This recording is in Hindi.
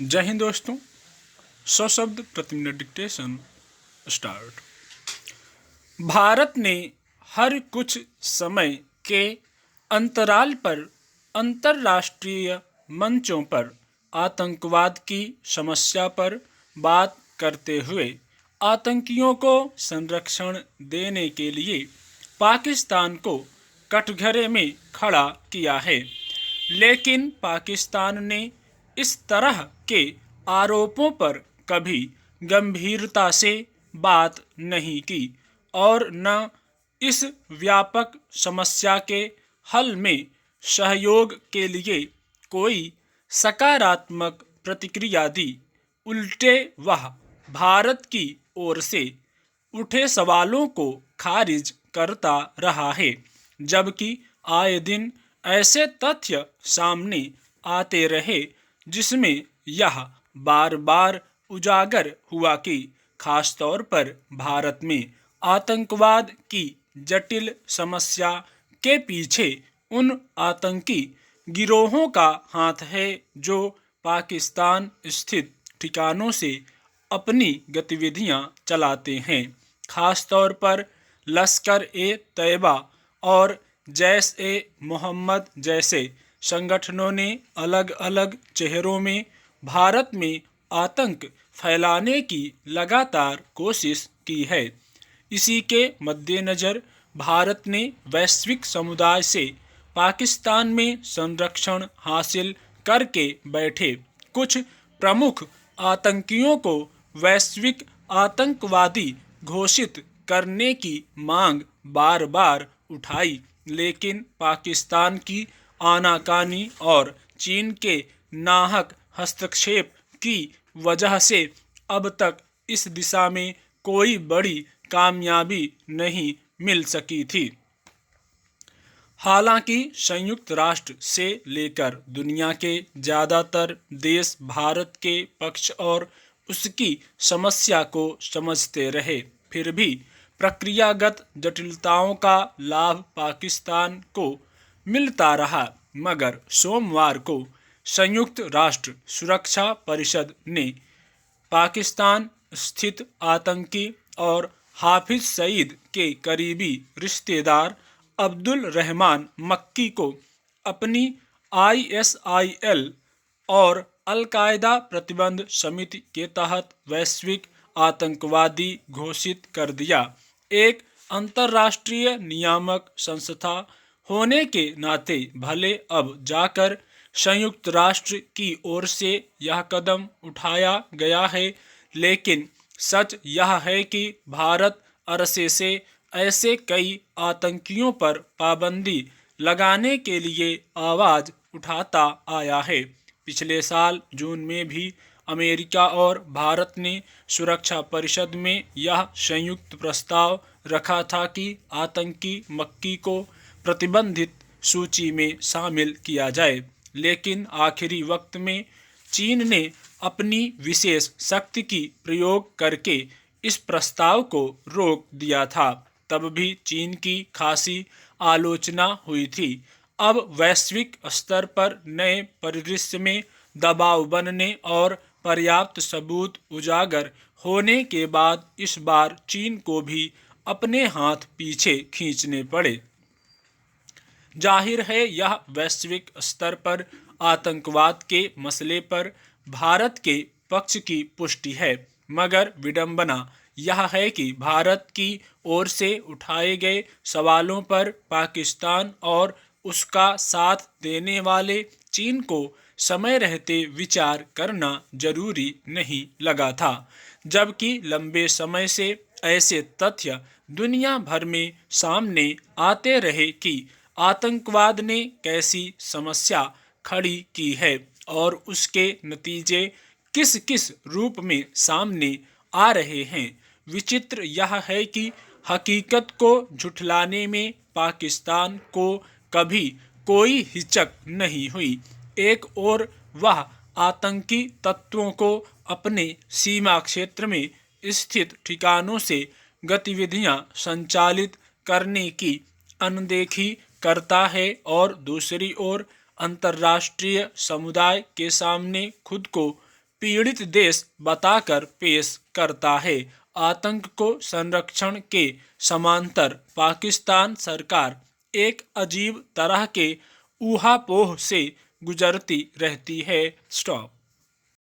जय हिंद दोस्तों। 100 शब्द प्रति मिनट डिक्टेशन स्टार्ट। भारत ने हर कुछ समय के अंतराल पर अंतर्राष्ट्रीय मंचों पर आतंकवाद की समस्या पर बात करते हुए आतंकियों को संरक्षण देने के लिए पाकिस्तान को कटघरे में खड़ा किया है। लेकिन पाकिस्तान ने इस तरह के आरोपों पर कभी गंभीरता से बात नहीं की और न इस व्यापक समस्या के हल में सहयोग के लिए कोई सकारात्मक प्रतिक्रिया दी। उल्टे वह भारत की ओर से उठे सवालों को खारिज करता रहा है, जबकि आए दिन ऐसे तथ्य सामने आते रहे जिसमें यह बार बार उजागर हुआ कि खासतौर पर भारत में आतंकवाद की जटिल समस्या के पीछे उन आतंकी गिरोहों का हाथ है जो पाकिस्तान स्थित ठिकानों से अपनी गतिविधियां चलाते हैं। खासतौर पर लश्कर ए तैयबा और जैश ए मोहम्मद जैसे संगठनों ने अलग अलग चेहरों में भारत में आतंक फैलाने की लगातार कोशिश की है। इसी के मद्देनज़र भारत ने वैश्विक समुदाय से पाकिस्तान में संरक्षण हासिल करके बैठे कुछ प्रमुख आतंकियों को वैश्विक आतंकवादी घोषित करने की मांग बार बार उठाई, लेकिन पाकिस्तान की आनाकानी और चीन के नाहक हस्तक्षेप की वजह से अब तक इस दिशा में कोई बड़ी कामयाबी नहीं मिल सकी थी। हालांकि संयुक्त राष्ट्र से लेकर दुनिया के ज़्यादातर देश भारत के पक्ष और उसकी समस्या को समझते रहे, फिर भी प्रक्रियागत जटिलताओं का लाभ पाकिस्तान को मिलता रहा। मगर सोमवार को संयुक्त राष्ट्र सुरक्षा परिषद ने पाकिस्तान स्थित आतंकी और हाफिज सईद के करीबी रिश्तेदार अब्दुल रहमान मक्की को अपनी ISIL और अल-कायदा प्रतिबंध समिति के तहत वैश्विक आतंकवादी घोषित कर दिया। एक अंतर्राष्ट्रीय नियामक संस्था होने के नाते भले अब जाकर संयुक्त राष्ट्र की ओर से यह कदम उठाया गया है, लेकिन सच यह है कि भारत अरसे से ऐसे कई आतंकियों पर पाबंदी लगाने के लिए आवाज़ उठाता आया है। पिछले साल जून में भी अमेरिका और भारत ने सुरक्षा परिषद में यह संयुक्त प्रस्ताव रखा था कि आतंकी मक्की को प्रतिबंधित सूची में शामिल किया जाए, लेकिन आखिरी वक्त में चीन ने अपनी विशेष शक्ति की प्रयोग करके इस प्रस्ताव को रोक दिया था। तब भी चीन की खासी आलोचना हुई थी। अब वैश्विक स्तर पर नए परिदृश्य में दबाव बनने और पर्याप्त सबूत उजागर होने के बाद इस बार चीन को भी अपने हाथ पीछे खींचने पड़े। जाहिर है यह वैश्विक स्तर पर आतंकवाद के मसले पर भारत के पक्ष की पुष्टि है, मगर विडंबना यह है कि भारत की ओर से उठाए गए सवालों पर पाकिस्तान और उसका साथ देने वाले चीन को समय रहते विचार करना जरूरी नहीं लगा था, जबकि लंबे समय से ऐसे तथ्य दुनिया भर में सामने आते रहे कि आतंकवाद ने कैसी समस्या खड़ी की है और उसके नतीजे किस किस रूप में सामने आ रहे हैं। विचित्र यह है कि हकीकत को झुठलाने में पाकिस्तान को कभी कोई हिचक नहीं हुई। एक ओर वह आतंकी तत्वों को अपने सीमा क्षेत्र में स्थित ठिकानों से गतिविधियां संचालित करने की अनदेखी करता है और दूसरी ओर अंतर्राष्ट्रीय समुदाय के सामने खुद को पीड़ित देश बताकर पेश करता है। आतंक को संरक्षण के समांतर पाकिस्तान सरकार एक अजीब तरह के ऊहापोह से गुजरती रहती है। स्टॉप।